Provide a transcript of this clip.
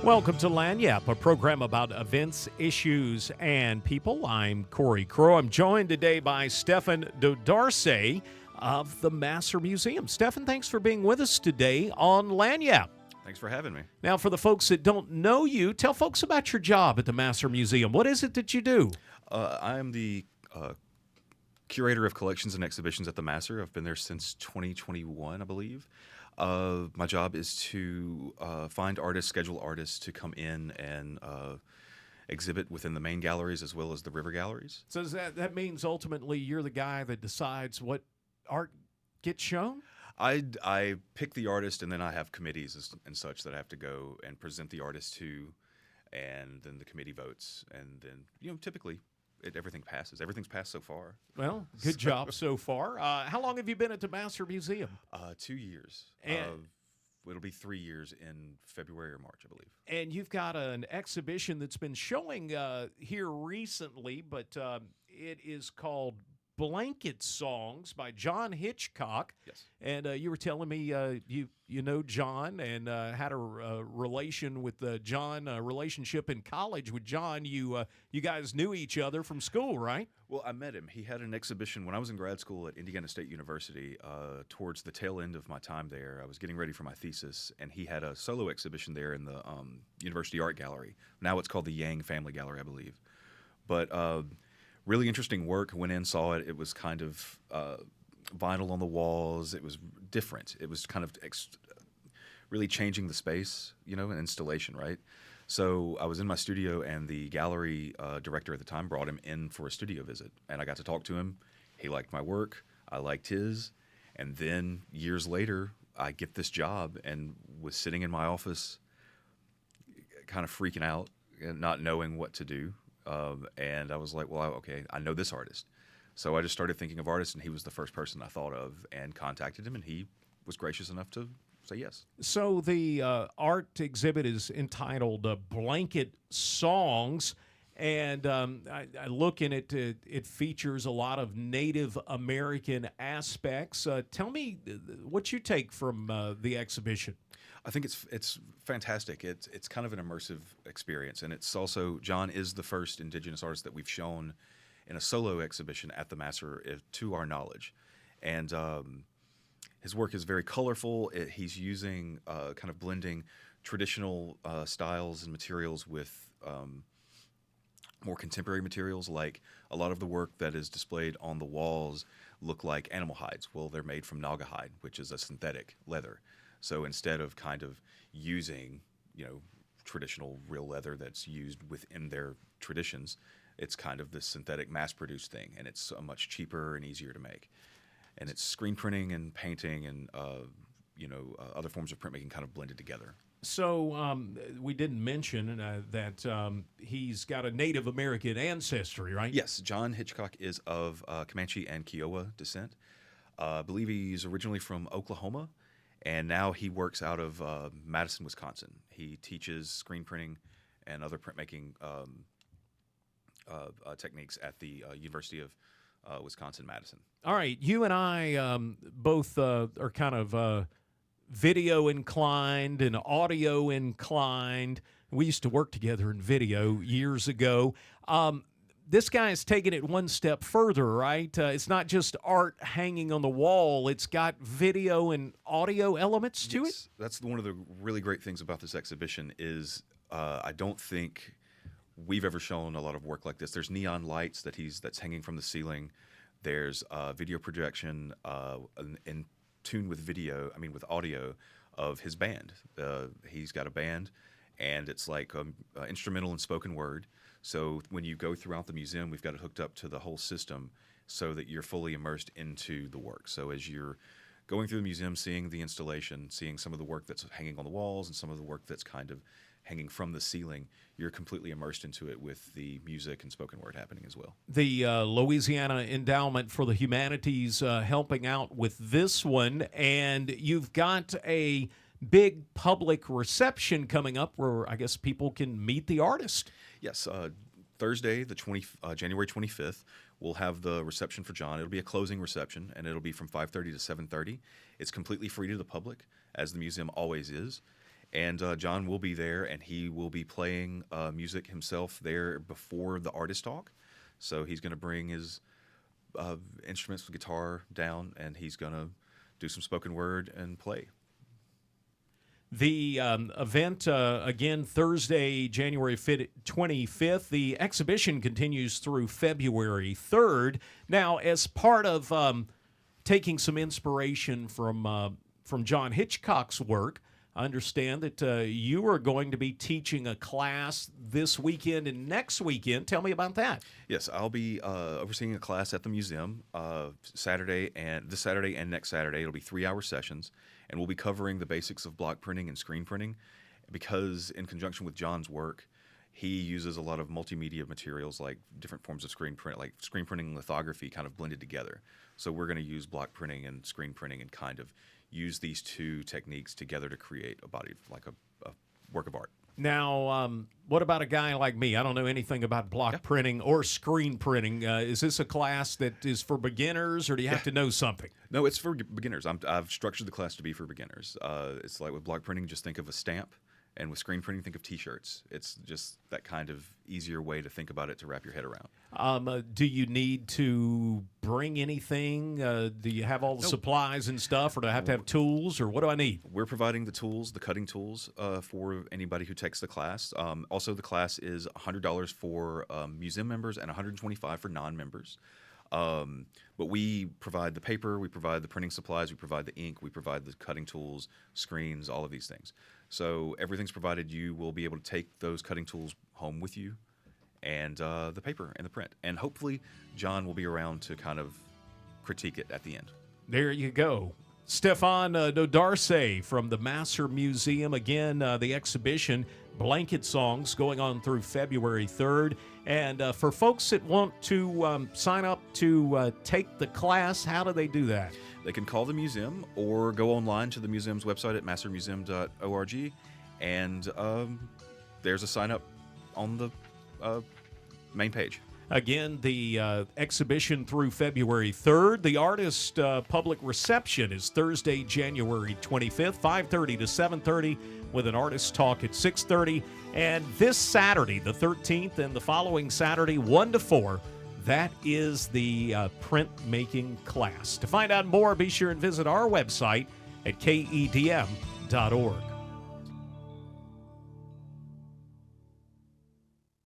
Welcome to Lagniappe, a program about events, issues, and people. I'm Cory Crowe. I'm joined today by Stefan Nodarse of the Masur Museum. Stefan, thanks for being with us today on Lagniappe. Thanks for having me. Now, for the folks that don't know you, tell folks about your job at the Masur Museum. What is it that you do? I am the curator of collections and exhibitions at the Masur. I've been there since 2021, I believe. My job is to find artists, schedule artists to come in and exhibit within the main galleries as well as the river galleries. So that means ultimately you're the guy that decides what art gets shown? I pick the artist, and then I have committees and such that I have to go and present the artist to, and then the committee votes, and then typically everything passes. Everything's passed so far. Well, good job so far. How long have you been at the Masur Museum? 2 years. And it'll be 3 years in February or March, I believe. And you've got an exhibition that's been showing here recently, but it is called Blanket Songs by John Hitchcock. Yes. And you were telling me you know John and had a relation with John, a relationship in college with John. You guys knew each other from school, right? Well, I met him. He had an exhibition when I was in grad school at Indiana State University. Towards the tail end of my time there, I was getting ready for my thesis, and he had a solo exhibition there in the University Art Gallery. Now it's called the Yang Family Gallery, I believe. But really interesting work. Went in, saw it. It was kind of vinyl on the walls. It was different. It was kind of really changing the space, an installation, right? So I was in my studio, and the gallery director at the time brought him in for a studio visit, and I got to talk to him. He liked my work. I liked his. And then years later, I get this job and was sitting in my office kind of freaking out and not knowing what to do. And I was like, well, okay, I know this artist. So I just started thinking of artists, and he was the first person I thought of, and contacted him, and he was gracious enough to say yes. So the art exhibit is entitled Blanket Songs, and I look in it, it features a lot of Native American aspects. Tell me what you take from the exhibition. I think it's fantastic. It's kind of an immersive experience, and it's also, John is the first indigenous artist that we've shown in a solo exhibition at the Masur, to our knowledge. And his work is very colorful. He's using kind of blending traditional styles and materials with more contemporary materials. Like a lot of the work that is displayed on the walls look like animal hides. Well, they're made from naga hide, which is a synthetic leather. So instead of kind of using, traditional real leather that's used within their traditions, it's kind of this synthetic mass-produced thing, and it's much cheaper and easier to make. And it's screen printing and painting and other forms of printmaking kind of blended together. So we didn't mention that he's got a Native American ancestry, right? Yes, John Hitchcock is of Comanche and Kiowa descent. I believe he's originally from Oklahoma. And now he works out of Madison, Wisconsin. He teaches screen printing and other printmaking techniques at the University of Wisconsin-Madison. All right. You and I both are kind of video inclined and audio inclined. We used to work together in video years ago. This guy is taking it one step further, right? It's not just art hanging on the wall. It's got video and audio elements to it. That's one of the really great things about this exhibition is I don't think we've ever shown a lot of work like this. There's neon lights that's hanging from the ceiling. There's video projection in tune with with audio of his band. He's got a band, and it's like instrumental and spoken word. So when you go throughout the museum, we've got it hooked up to the whole system so that you're fully immersed into the work. So as you're going through the museum, seeing the installation, seeing some of the work that's hanging on the walls and some of the work that's kind of hanging from the ceiling, you're completely immersed into it with the music and spoken word happening as well. The Louisiana Endowment for the Humanities helping out with this one, and you've got a big public reception coming up where I guess people can meet the artist. Yes, Thursday, January 25th, we'll have the reception for John. It'll be a closing reception, and it'll be from 5:30 to 7:30. It's completely free to the public, as the museum always is. And John will be there, and he will be playing music himself there before the artist talk. So he's going to bring his instruments, guitar down, and he's going to do some spoken word and play. The event, again, Thursday, January 25th. The exhibition continues through February 3rd. Now, as part of taking some inspiration from John Hitchcock's work, I understand that you are going to be teaching a class this weekend and next weekend. Tell me about that. Yes, I'll be overseeing a class at the museum this Saturday and next Saturday. It'll be 3-hour sessions, and we'll be covering the basics of block printing and screen printing, because in conjunction with John's work, he uses a lot of multimedia materials like different forms of screen print, like screen printing and lithography kind of blended together. So we're going to use block printing and screen printing and kind of use these two techniques together to create a body, like a work of art. Now, what about a guy like me? I don't know anything about block printing or screen printing. Is this a class that is for beginners, or do you have to know something? No, it's for beginners. I've structured the class to be for beginners. It's like with block printing, just think of a stamp. And with screen printing, think of T-shirts. It's just that kind of easier way to think about it, to wrap your head around. Do you need to bring anything? Do you have all the supplies and stuff, or do I have to have tools, or what do I need? We're providing the tools, the cutting tools, for anybody who takes the class. Also, the class is $100 for museum members and $125 for non-members. But we provide the paper, we provide the printing supplies, we provide the ink, we provide the cutting tools, screens, all of these things. So everything's provided. You will be able to take those cutting tools home with you, and the paper and the print. And hopefully John will be around to kind of critique it at the end. There you go. Stefan Nodarse from the Masur Museum. Again, the exhibition, Blanket Songs, going on through February 3rd. And for folks that want to sign up to take the class, how do they do that? They can call the museum or go online to the museum's website at masurmuseum.org, and there's a sign-up on the main page. Again, the exhibition through February 3rd. The artist public reception is Thursday, January 25th, 5:30 to 7:30, with an artist talk at 6:30. And this Saturday, the 13th, and the following Saturday, 1 to 4, that is the printmaking class. To find out more, be sure and visit our website at KEDM.org.